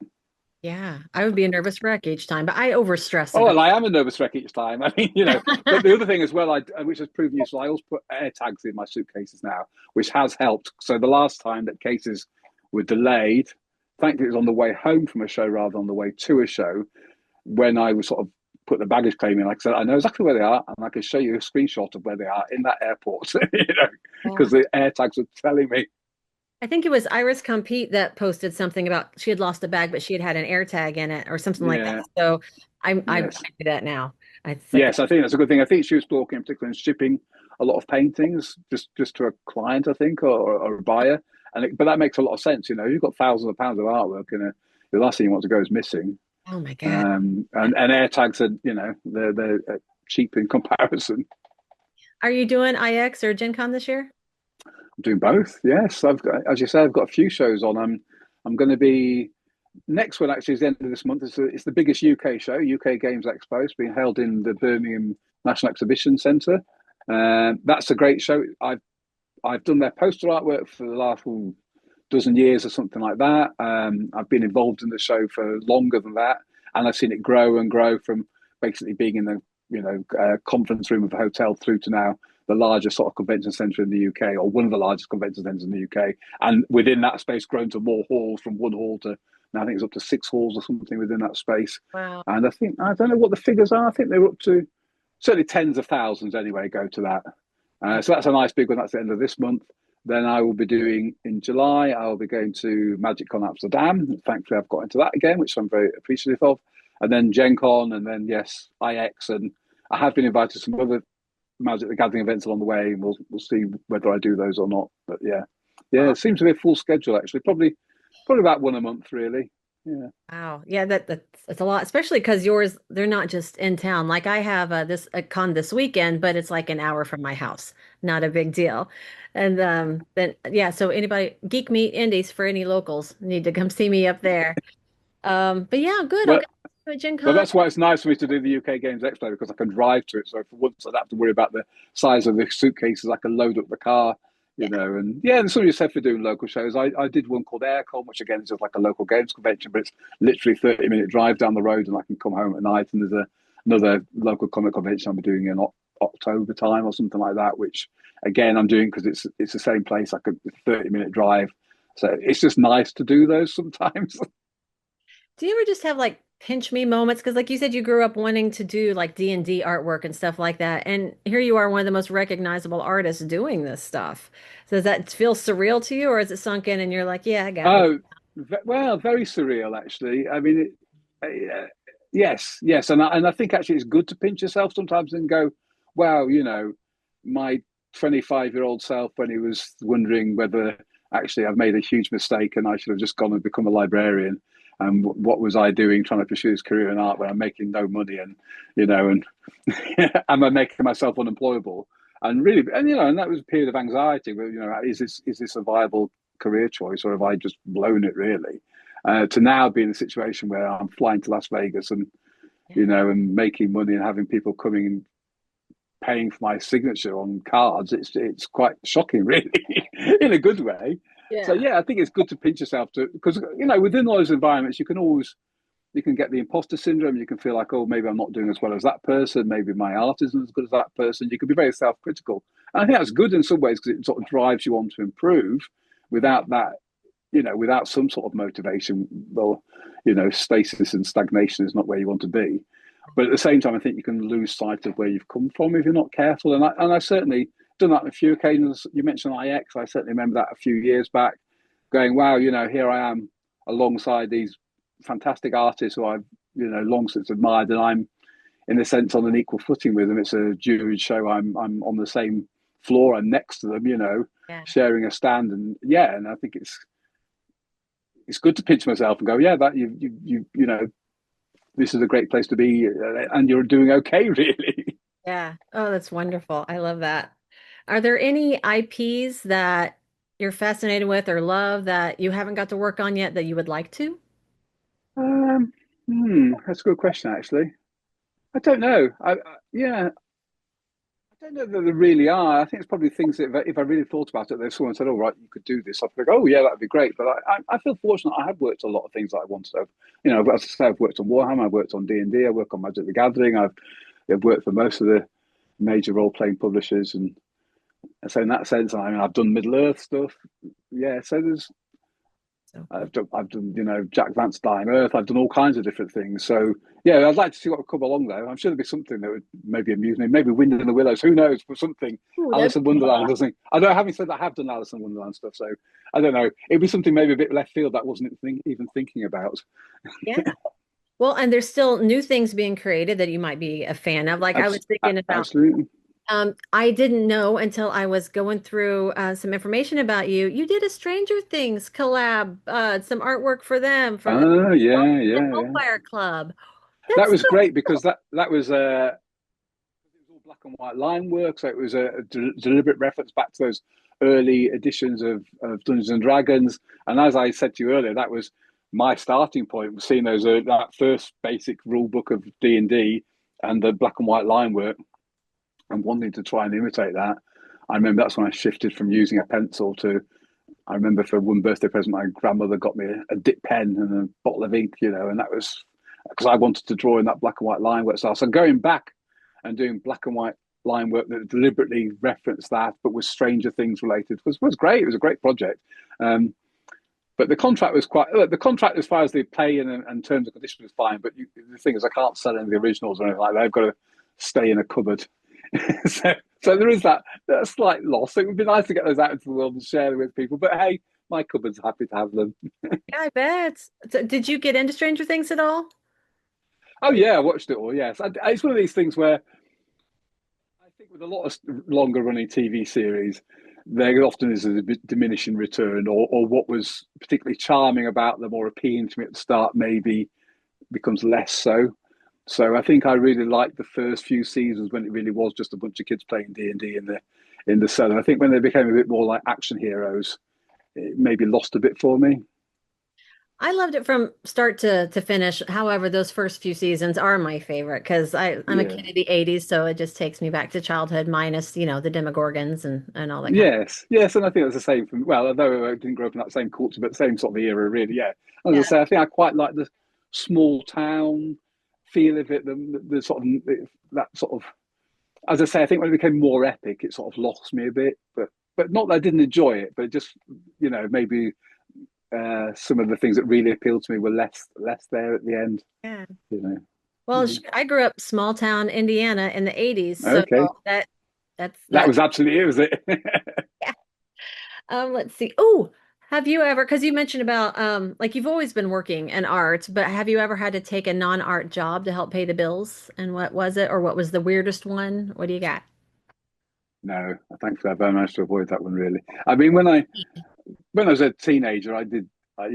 Yeah, I would be a nervous wreck each time, but I overstress Oh, about well, I am a nervous wreck each time. I mean, but the other thing as well, which has proven useful, I also put air tags in my suitcases now, which has helped. So the last time that cases were delayed, thankfully it was on the way home from a show rather than on the way to a show, when I was sort of put the baggage claim in, like I said, I know exactly where they are, and I can show you a screenshot of where they are in that airport, because yeah. the air tags were telling me. I think it was Iris Compete that posted something about she had lost a bag, but she had had an air tag in it or something like that. Yeah, So I yes. do that now. It's like, Yes, I think that's a good thing. I think she was talking in particular in shipping a lot of paintings just to a client, I think, or a buyer. But that makes a lot of sense. You've got thousands of pounds of artwork, and the last thing you want to go is missing. oh my God. And air tags are, they're cheap in comparison. Are you doing IX or Gen Con this year? I'm doing both. Yes, as you say, I've got a few shows on. I'm going to be next one actually is the end of this month. It's the biggest UK show, UK Games Expo. It's being held in the Birmingham National Exhibition Centre. That's a great show. I've done their poster artwork for the last dozen years or something like that. I've been involved in the show for longer than that, and I've seen it grow and grow from basically being in the conference room of a hotel through to now the largest sort of convention centre in the UK, or one of the largest convention centres in the UK, and within that space grown to more halls, from one hall to now I think it's up to 6 halls or something within that space. Wow. And I don't know what the figures are. I think they're up to certainly tens of thousands anyway go to that. So that's a nice big one. That's the end of this month. Then I will be doing in July, I'll be going to Magic Con Amsterdam. Thankfully, I've got into that again, which I'm very appreciative of. And then Gen Con, and then, yes, IX. And I have been invited to some other Magic the Gathering events along the way, and we'll see whether I do those or not. But yeah, Oh, it seems to be a full schedule, actually. Probably about one a month, really. Yeah. wow. Yeah, that's a lot, especially because yours, they're not just in town. Like I have this a con this weekend, but it's like an hour from my house. Not a big deal. And then yeah, so anybody Geek Meet Indies for any locals need to come see me up there. But yeah, good. I'll Well, get to a Gen But Con. that's why it's nice for me to do the UK Games Expo, because I can drive to it. So for once, I don't have to worry about the size of the suitcases. I can load up the car, you know, and yeah, and some of you said for doing local shows. I did one called Aircon, which again is just like a local games convention, but it's literally 30-minute drive down the road, and I can come home at night. And there's another local comic convention I'm doing in October time or something like that, which again I'm doing because it's the same place, like a 30-minute drive. So it's just nice to do those sometimes. Do you ever just have like pinch me moments? Because like you said, you grew up wanting to do like D&D artwork and stuff like that. And here you are, one of the most recognizable artists doing this stuff. So does that feel surreal to you, or is it sunk in and you're like, yeah, I got this? Oh, well, very surreal actually. I mean, yes, yes, and I think actually it's good to pinch yourself sometimes and go, wow, you know, my 25-year-old self when he was wondering whether actually I've made a huge mistake and I should have just gone and become a librarian. And what was I doing trying to pursue this career in art when I'm making no money and you know and am I making myself unemployable? And really, and you know, and that was a period of anxiety. Where you know, is this a viable career choice, or have I just blown it really? To now be in a situation where I'm flying to Las Vegas and you Yeah. know and making money and having people coming and paying for my signature on cards, it's quite shocking, really, in a good way. So Yeah. yeah, I think it's good to pinch yourself to because you know within those environments you can get the imposter syndrome. You can feel like, oh, maybe I'm not doing as well as that person. Maybe my art isn't as good as that person. You can be very self-critical. And I think that's good in some ways because it sort of drives you on to improve without that, you know, without some sort of motivation. Well, you know, stasis and stagnation is not where you want to be. But at the same time, I think you can lose sight of where you've come from if you're not careful. And I certainly done that on a few occasions. You mentioned IX. I certainly remember that a few years back, going, wow, you know, here I am alongside these fantastic artists who I've long since admired, and I'm in a sense on an equal footing with them. It's a juried show. I'm on the same floor and next to them, you know, Yeah. sharing a stand, and yeah, and I think it's good to pinch myself and go, yeah, that you know, this is a great place to be, and you're doing okay, really. Yeah. Oh, that's wonderful. I love that. Are there any IPs that you're fascinated with or love that you haven't got to work on yet that you would like to? Um, that's a good question, actually. I don't know. Yeah, I don't know that there really are. I think it's probably things that if I really thought about it, there's someone said, "Oh, right, you could do this." I'd think, "Oh, yeah, that'd be great." But I feel fortunate. I have worked on a lot of things that I wanted to. You know, as I say, I've worked on Warhammer, I've worked on D&D, I work on Magic the Gathering. I've worked for most of the major role playing publishers, and so in that sense, I mean, I've done Middle Earth stuff. Yeah, so there's So cool. I've done, you know, Jack Vance Dying Earth. I've done all kinds of different things. So yeah, I'd like to see what would come along though. I'm sure there'd be something that would maybe amuse me. Maybe Wind in the Willows. Who knows? For something Ooh, that'd Alice in be cool. Wonderland or something. I don't. Having said that, I have done Alice in Wonderland stuff. So I don't know. It'd be something maybe a bit left field that I wasn't even thinking about. Yeah. Well, and there's still new things being created that you might be a fan of. Like I was thinking about, Absolutely. I didn't know until I was going through some information about you. You did a Stranger Things collab, some artwork for them for the Oh yeah, yeah, yeah. Hellfire Club. That That's was so great because that was it was all black and white line work, so it was a deliberate reference back to those early editions of Dungeons and Dragons. And as I said to you earlier, that was my starting point was seeing those that first basic rule book of D&D and the black and white line work and wanting to try and imitate that. I remember that's when I shifted from using a pencil to. I remember for one birthday present, my grandmother got me a dip pen and a bottle of ink, you know, and that was because I wanted to draw in that black and white line work style. So going back and doing black and white line work that deliberately referenced that, but was Stranger Things related, was great. It was a great project. But the contract was quite. The contract, as far as the pay and terms and conditions, was fine. But the thing is, I can't sell any of the originals or anything like that. They've got to stay in a cupboard. so there is that slight loss. It would be nice to get those out into the world and share them with people. But hey, my cupboard's happy to have them. yeah, I bet. So, did you get into Stranger Things at all? Oh yeah, I watched it all. Yes, it's one of these things where I think with a lot of longer running TV series, there often is a diminishing return, or what was particularly charming about them or appealing to me at the start maybe becomes less so. So I think I really liked the first few seasons when it really was just a bunch of kids playing D&D in the cellar. I think when they became a bit more like action heroes, it maybe lost a bit for me. I loved it from start to finish. However, those first few seasons are my favorite because I'm a Yeah. kid of the 80s, so it just takes me back to childhood minus, the Demogorgons and all that kind of. Yes, yes, and I think that's the same for me. Well, although I didn't grow up in that same culture, but same sort of era, really. Yeah, as I Yeah. say, I think I quite like the small town feel of it, the sort of that sort of. As I say, I think when it became more epic, it sort of lost me a bit. But not that I didn't enjoy it, but just maybe some of the things that really appealed to me were less there at the end. Yeah. You know. Well, Mhm. I grew up small town Indiana in the 80s, so Okay, that that's that that. was absolutely it, was it? Yeah. Let's see. Oh, have you ever, because you mentioned about like you've always been working in art, but have you ever had to take a non-art job to help pay the bills? And what was it, or what was the weirdest one? What do you got? No, thankfully I've managed to avoid that one. Really, I mean, when I was a teenager, I did, I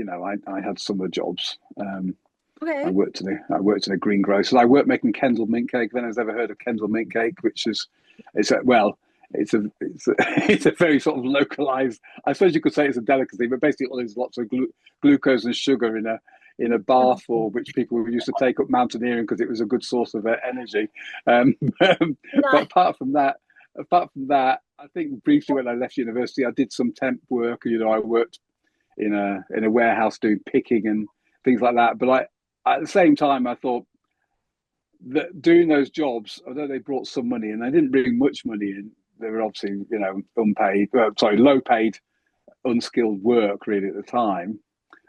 had summer jobs. Okay. I worked in a greengrocer. I worked making Kendal mint cake. If anyone's ever heard of Kendal mint cake, which is, it's a well, it's a it's a very sort of localized. I suppose you could say it's a delicacy, but basically, there's lots of glucose and sugar in a bar form, which people used to take up mountaineering because it was a good source of energy. Um, but Not apart from that, I think briefly when I left university, I did some temp work. I worked in a warehouse doing picking and things like that. But at the same time, I thought that doing those jobs, although they brought some money and they didn't bring much money in, they were obviously unpaid, low paid, unskilled work really at the time.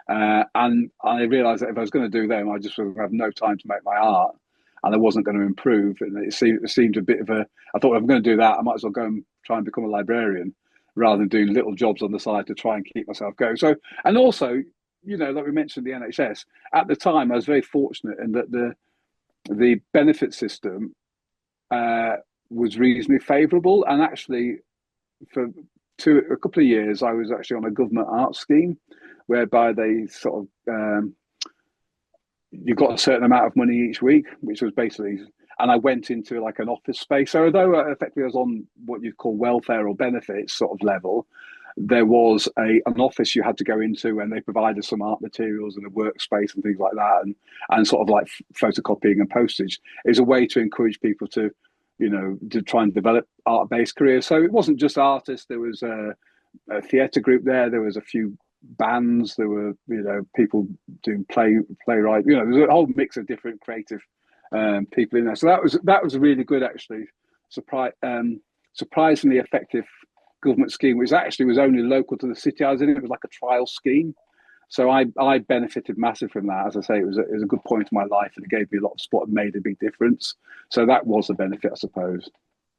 And I realised that if I was going to do them, I just would have no time to make my art, and I wasn't going to improve. And it seemed a bit of a. I thought if I'm going to do that, I might as well go and try and become a librarian, rather than doing little jobs on the side to try and keep myself going. So, and also, like we mentioned, the NHS at the time, I was very fortunate in that the benefit system uh, was reasonably favourable, and actually for a couple of years, I was actually on a government art scheme, whereby they sort of you got a certain amount of money each week, which was basically, and I went into like an office space. So although effectively I was on what you'd call welfare or benefits sort of level, there was an office you had to go into, and they provided some art materials and a workspace and things like that, and sort of like photocopying and postage is a way to encourage people to try and develop art-based careers. So it wasn't just artists. There was a theatre group there. There was a few bands. There were people doing playwright. There's a whole mix of different creative people in there. So that was really good actually. Surprisingly effective government scheme, which actually was only local to the city I was in. It was like a trial scheme. So I benefited massive from that. As I say, it was a good point in my life, and it gave me a lot of support and made a big difference. So that was a benefit, I suppose.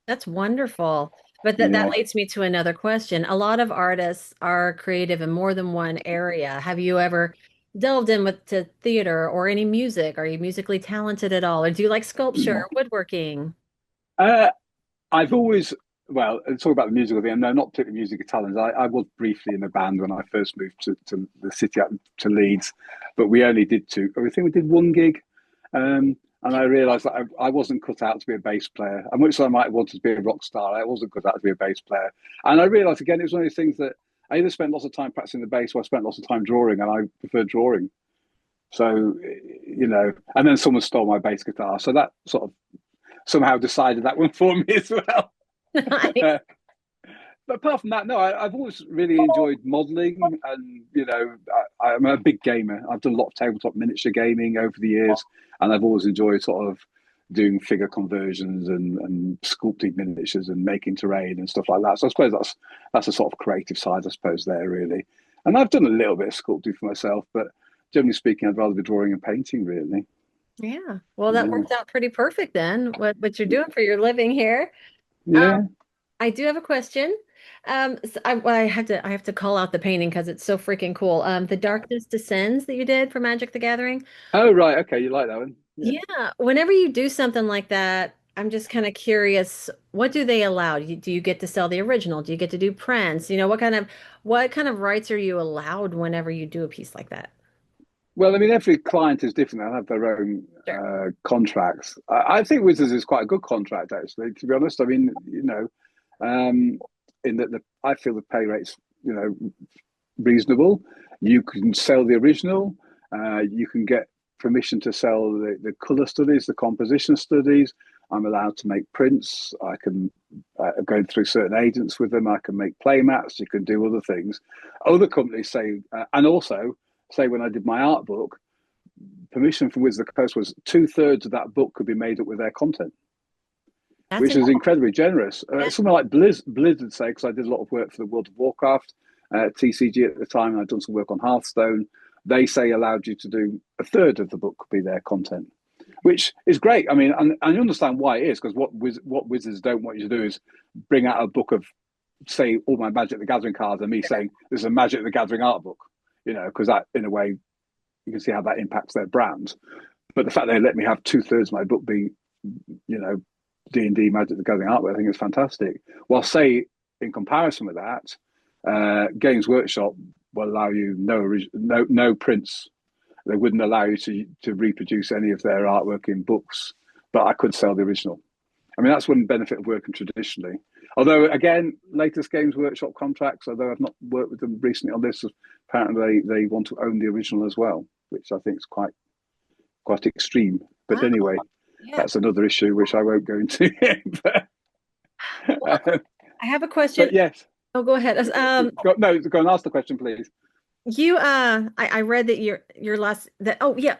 That's wonderful. But that Yeah. leads me to another question. A lot of artists are creative in more than one area. Have you ever delved in with to theater or any music? Are you musically talented at all? Or do you like sculpture, woodworking? Uh, I've always, well, talk about the musical thing. No, not particularly musical talent. I was briefly in a band when I first moved to the city, to Leeds, but we only did two. I think we did one gig, and I realised that I wasn't cut out to be a bass player. And much as I might have wanted to be a rock star, I wasn't cut out to be a bass player. And I realised again, it was one of those things that I either spent lots of time practicing the bass, or I spent lots of time drawing, and I preferred drawing. So, and then someone stole my bass guitar, so that sort of somehow decided that one for me as well. Uh, but apart from that, no, I've always really enjoyed modelling, and I'm a big gamer. I've done a lot of tabletop miniature gaming over the years, and I've always enjoyed sort of doing figure conversions and sculpting miniatures and making terrain and stuff like that. So I suppose that's a sort of creative side, I suppose, there really. And I've done a little bit of sculpting for myself, but generally speaking, I'd rather be drawing and painting, really. Yeah. Well, that Yeah, worked out pretty perfect then, what you're doing for your living here. Um, yeah. I do have a question. So well, I have to call out the painting because it's so freaking cool. The Darkness Descends that you did for Magic the Gathering. Oh, right. Okay, you like that one? Yeah. Yeah, whenever you do something like that, I'm just kind of curious, what do they allow? Do you get to sell the original? Do you get to do prints? What kind of rights are you allowed whenever you do a piece like that? Well, I mean, every client is different. They'll have their own Sure. contracts. I think Wizards is quite a good contract, actually, to be honest. I mean, um, in that I feel the pay rate's, reasonable. You can sell the original. You can get permission to sell the color studies, the composition studies. I'm allowed to make prints. I can go through certain agents with them. I can make play mats. You can do other things. Other companies say, and also say when I did my art book, permission from Wizard of the Coast was 2/3 of that book could be made up with their content, That's which an is incredibly generous. yeah. Something like Blizzard say, because I did a lot of work for the World of Warcraft, TCG at the time, and I'd done some work on Hearthstone. They say allowed you to do 1/3 of the book could be their content, which is great. I mean, and you understand why it is, because what Wizards don't want you to do is bring out a book of, say, all my Magic the Gathering cards and me saying this is a Magic the Gathering art book, because that, in a way, you can see how that impacts their brand. But the fact they let me have 2/3 of my book be, you know, D&D Magic the Gathering artwork, I think it's fantastic. Well, say in comparison with that, Games Workshop will allow you no prints. They wouldn't allow you to reproduce any of their artwork in books, but I could sell the original. I mean, that's one benefit of working traditionally. Although, again, latest Games Workshop contracts, although I've not worked with them recently on this, apparently they want to own the original as well, which I think is quite extreme. But Wow. anyway, Yeah. that's another issue which I won't go into. but, Well, um, I have a question. but yes, Oh, go ahead. go and ask the question, please. I read that your last that oh yeah,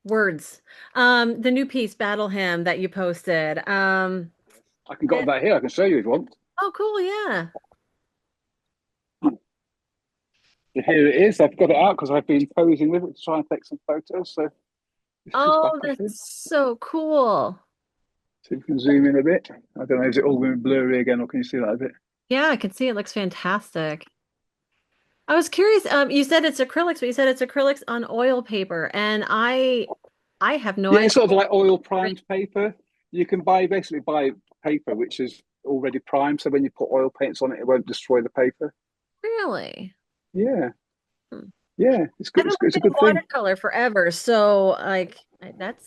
words. The new piece, Battle Hymn that you posted. I can got That, that here. I can show you if you want. oh, cool, yeah. Here it is. I've got it out because I've been posing with it to try and take some photos. So it's just back Oh, up that's here. so cool. So you can zoom in a bit. I don't know, is it all going blurry again, or can you see that a bit? Yeah, I can see it looks fantastic. I was curious, you said it's acrylics, but you said it's acrylics on oil paper, and I have no Yeah, idea. it's sort of like oil primed paper. You can basically buy paper which is already primed, so when you put oil paints on it, it won't destroy the paper. Really? Yeah, Hmm. yeah, it's I've good. been It's a doing good thing. watercolor forever, so like hmm, that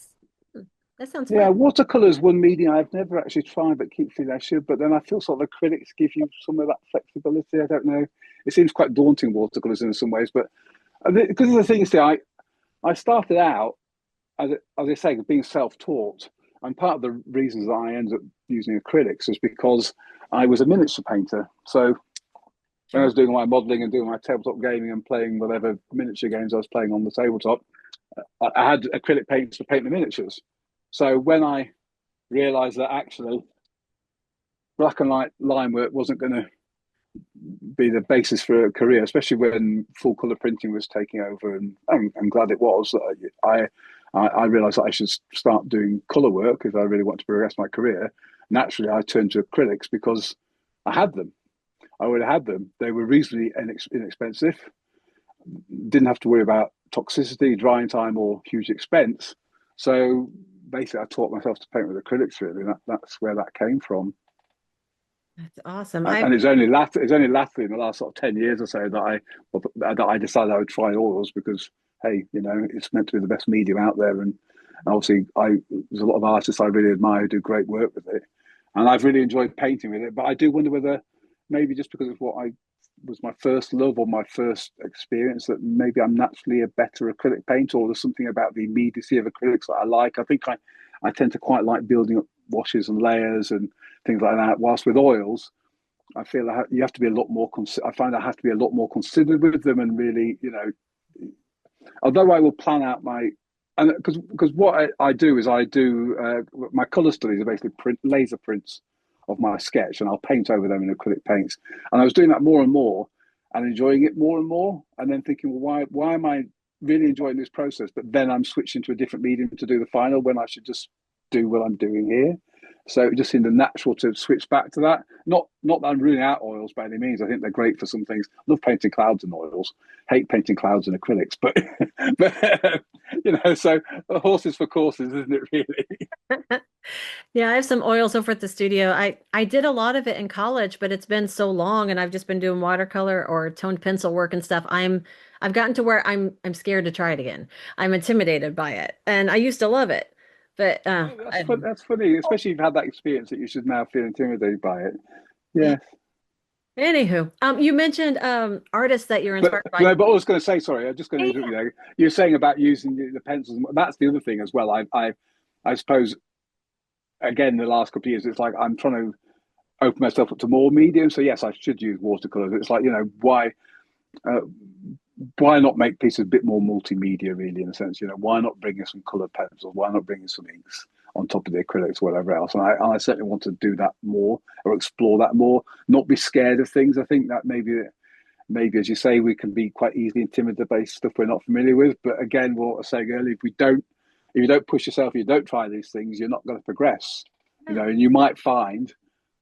sounds Yeah, fun. watercolors one medium I've never actually tried, but keep feeling I should. But then I feel sort of acrylics give you some of that flexibility. I don't know. It seems quite daunting watercolors in some ways, but because of the thing, see, I started out as I say, being self-taught, and part of the reasons that I ended up using acrylics is because I was a miniature painter. So when I Sure. was doing my modelling and doing my tabletop gaming and playing whatever miniature games I was playing on the tabletop, I had acrylic paints to paint the miniatures. So when I realised that actually black and white line work wasn't going to be the basis for a career, especially when full color printing was taking over. And I'm glad it was. I realized that I should start doing color work if I really want to progress my career. Naturally, I turned to acrylics because I had them. I already had them. They were reasonably inexpensive. Didn't have to worry about toxicity, drying time, or huge expense. So basically, I taught myself to paint with acrylics. Really, that's where that came from. That's awesome. And it's only lately in the last sort of 10 years or so that I decided I would try oils because hey, it's meant to be the best medium out there, and obviously there's a lot of artists I really admire who do great work with it, and I've really enjoyed painting with it. But I do wonder whether maybe just because of what I was my first love or my first experience that maybe I'm naturally a better acrylic painter, or there's something about the immediacy of acrylics that I like. I think I tend to quite like building up washes and layers and things like that. Whilst with oils, I feel that you have to be a lot more. I find I have to be a lot more considered with them, and really, although I will plan out my and because what I do is I do my color studies are basically laser prints of my sketch, and I'll paint over them in acrylic paints. And I was doing that more and more, and enjoying it more and more, and then thinking, well, why am I really enjoying this process? But then I'm switching to a different medium to do the final when I should just do what I'm doing here. So it just seemed natural to switch back to that. Not that I'm ruling out oils by any means. I think they're great for some things. Love painting clouds in oils. Hate painting clouds in acrylics. But so horses for courses, isn't it? Really? Yeah, I have some oils over at the studio. I did a lot of it in college, but it's been so long and I've just been doing watercolor or toned pencil work and stuff. I've gotten to where I'm scared to try it again. I'm intimidated by it. And I used to love it. But Oh, that's funny, especially if you've had that experience that you should now feel intimidated by it. yeah. Yeah. Anywho, you mentioned artists that you're But inspired by. no, but I was going to say, sorry, I'm just going to Yeah, interrupt you there. You're saying about using the pencils. That's the other thing as well. I suppose again, the last couple of years, it's like I'm trying to open myself up to more mediums. So yes, I should use watercolors. It's like uh, why not make pieces a bit more multimedia, really, in a sense? Why not bring in some colored pencils? Why not bring in some inks on top of the acrylics, whatever else? And I certainly want to do that more or explore that more. Not be scared of things. I think that maybe, as you say, we can be quite easily intimidated by stuff we're not familiar with. But again, what I was saying earlier, if you don't push yourself, you don't try these things, you're not going to progress. yeah. And you might find,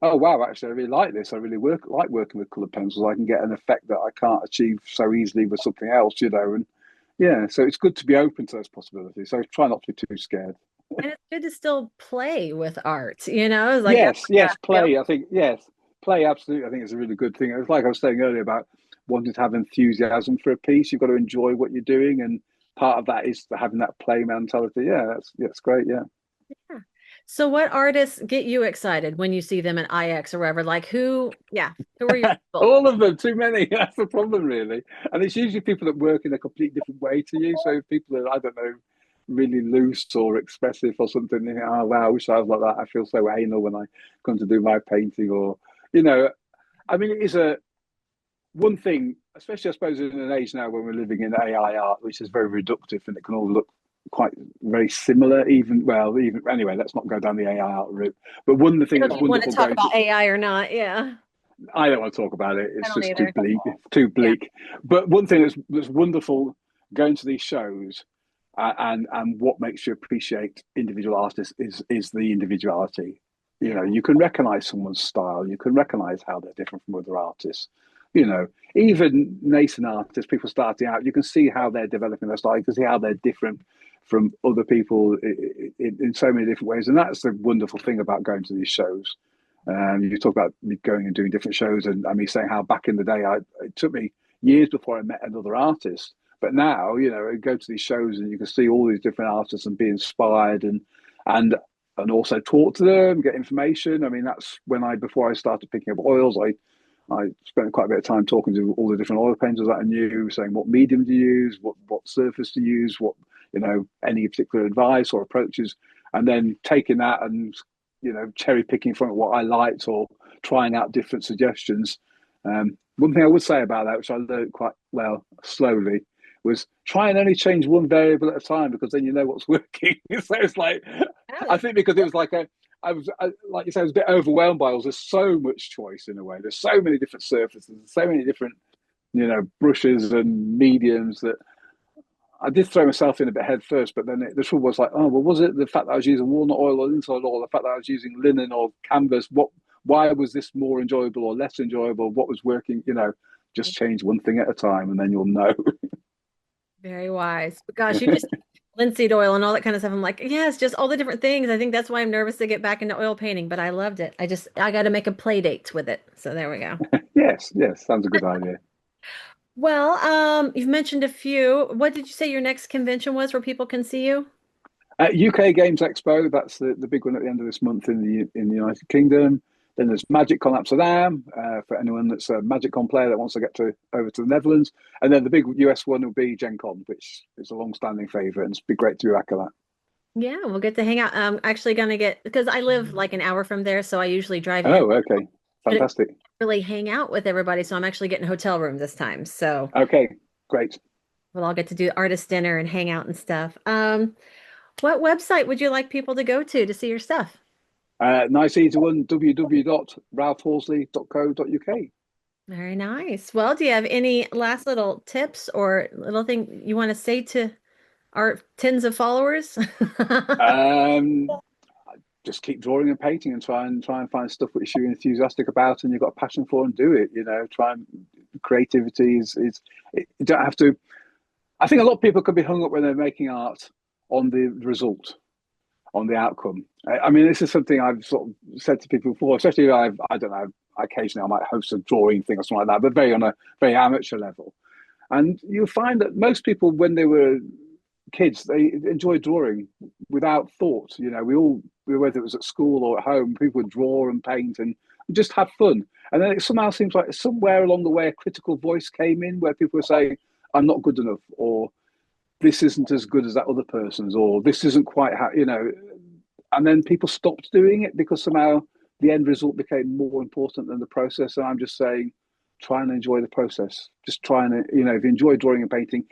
oh wow, actually, I really like this. I really like working with colored pencils. I can get an effect that I can't achieve so easily with something else. And yeah, so it's good to be open to those possibilities. So try not to be too scared. And it's good to still play with art, you know? It's like, oh Yes, my yes, gosh, yeah. play. I think yes, play. Absolutely, I think it's a really good thing. It's like I was saying earlier about wanting to have enthusiasm for a piece. You've got to enjoy what you're doing, and part of that is having that play mentality. Yeah, that's great. Yeah. Yeah. So what artists get you excited when you see them at IX or wherever? Like who, yeah, who are your people? All of them, too many. That's the problem, really. And it's usually people that work in a completely different way to you. So people that I don't know, really loose or expressive or something. Oh wow, I wish I was like that. I feel so anal when I come to do my painting, or you know, I mean, it is a one thing, especially I suppose in an age now when we're living in AI art, which is very reductive and it can all look quite very similar. Even anyway, let's not go down the AI art route. But one of the I things don't that's know if you want to wonderful talk going to about AI or not. Yeah. I don't want to talk about it. I It's don't just too either. bleak. Too Yeah. bleak. But one thing that's wonderful going to these shows, and what makes you appreciate individual artists is the individuality. Yeah. You can recognize someone's style. You can recognize how they're different from other artists. You know, even nascent artists, people starting out, you can see how they're developing their style. You can see how they're different from other people in so many different ways. And that's the wonderful thing about going to these shows. You talk about me going and doing different shows, and me saying how back in the day, it took me years before I met another artist. But now, I go to these shows and you can see all these different artists and be inspired and and also talk to them, get information. I mean, that's when before I started picking up oils, I spent quite a bit of time talking to all the different oil painters that I knew, saying what medium to use, what surface to use, what any particular advice or approaches, and then taking that and cherry picking from what I liked or trying out different suggestions. One thing I would say about that, which I learned quite well slowly, was try and only change one variable at a time because then you know what's working. So it's like, I Yeah. think because it was like like you said, I was a bit overwhelmed by all. There's so much choice in a way. There's so many different surfaces, so many different brushes and mediums that I did throw myself in a bit head first, but then the trouble was like, oh, well, was it the fact that I was using walnut oil or linseed oil, or the fact that I was using linen or canvas? Why was this more enjoyable or less enjoyable? What was working? Just change one thing at a time, and then you'll know. Very wise. But gosh, you just linseed oil and all that kind of stuff. I'm like, yes, just all the different things. I think that's why I'm nervous to get back into oil painting, but I loved it. I got to make a play date with it. So there we go. Yes, yes, sounds a good idea. Well, you've mentioned a few. What did you say your next convention was where people can see you? UK Games Expo, that's the big one at the end of this month in the United Kingdom. Then there's MagicCon Amsterdam for anyone that's a MagicCon player that wants to get over to the Netherlands. And then the big US one will be Gen Con, which is a long-standing favourite, and it's be great to be back at that. Yeah, we'll get to hang out. I'm actually gonna get because I live like an hour from there, so I usually drive in. Oh, okay, Couldn't fantastic. really hang out with everybody, so I'm actually getting a hotel room this time. So Okay, great. we'll all get to do artist dinner and hang out and stuff. What website would you like people to go to see your stuff? Nice easy one, www.ralphhorsley.co.uk. Very nice. Well, do you have any last little tips or little thing you want to say to our tens of followers? Um, just keep drawing and painting and try and find stuff which you're enthusiastic about and you've got a passion for and do it. Try and creativity is you don't have to. I think a lot of people could be hung up when they're making art on the result, on the outcome. I mean, this is something I've sort of said to people before, especially if I don't know, occasionally I might host a drawing thing or something like that, but very on a very amateur level. And you'll find that most people, when they were kids, they enjoyed drawing without thought. We all, whether it was at school or at home, people would draw and paint, and just have fun. And then it somehow seems like somewhere along the way, a critical voice came in where people were saying, I'm not good enough, or this isn't as good as that other person's, or this isn't quite how, and then people stopped doing it because somehow the end result became more important than the process. And I'm just saying, try and enjoy the process. Just try and, if you enjoy drawing and painting,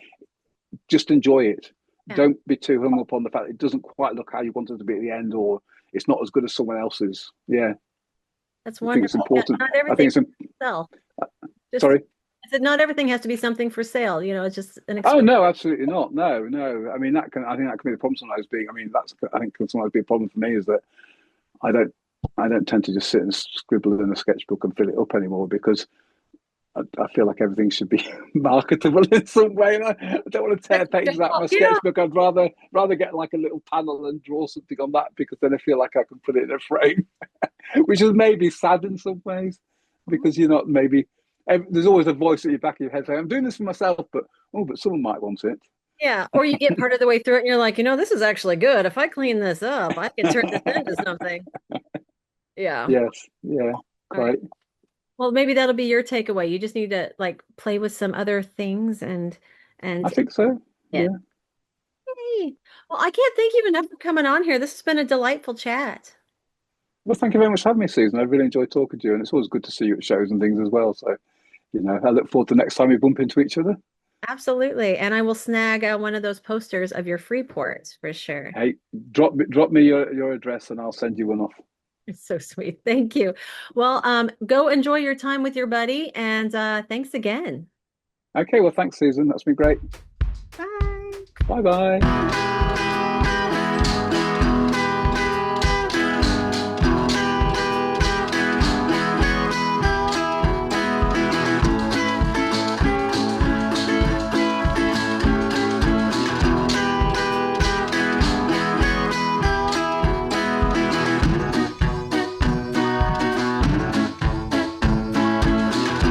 just enjoy it. Yeah, Don't be too hung up on the fact it doesn't quite look how you want it to be at the end, or it's not as good as someone else's. Yeah, that's I think it's wonderful. Yeah, important. not I everything think it's, sell. Just sorry. I said, not everything has to be something for sale. It's just an Oh experience. no, absolutely not. No, no. I mean, I think that can be the problem sometimes being, I mean, I think can sometimes be a problem for me is that I don't, I don't tend to just sit and scribble in a sketchbook and fill it up anymore because I feel like everything should be marketable in some way. And I don't want to tear That's pages out of my yeah. sketchbook. I'd rather get like a little panel and draw something on that because then I feel like I can put it in a frame, which is maybe sad in some ways because you're not maybe there's always a voice at your back of your head saying, "I'm doing this for myself, but someone might want it." Yeah. Or you get part of the way through it and you're like, this is actually good. If I clean this up, I can turn this into something. Yeah. Yes, yeah, All right. quite. Well, maybe that'll be your takeaway. You just need to like play with some other things I and think so. yeah. Yeah. Hey. Well, I can't thank you enough for coming on here. This has been a delightful chat. Well, thank you very much for having me, Susan. I really enjoyed talking to you, and it's always good to see you at shows and things as well. So, I look forward to the next time we bump into each other. Absolutely. And I will snag one of those posters of your Freeport for sure. Hey, drop me your address, and I'll send you one off. It's so sweet. Thank you. Well, go enjoy your time with your buddy and thanks again. Okay, well, thanks, Susan. That's been great. Bye. Bye bye.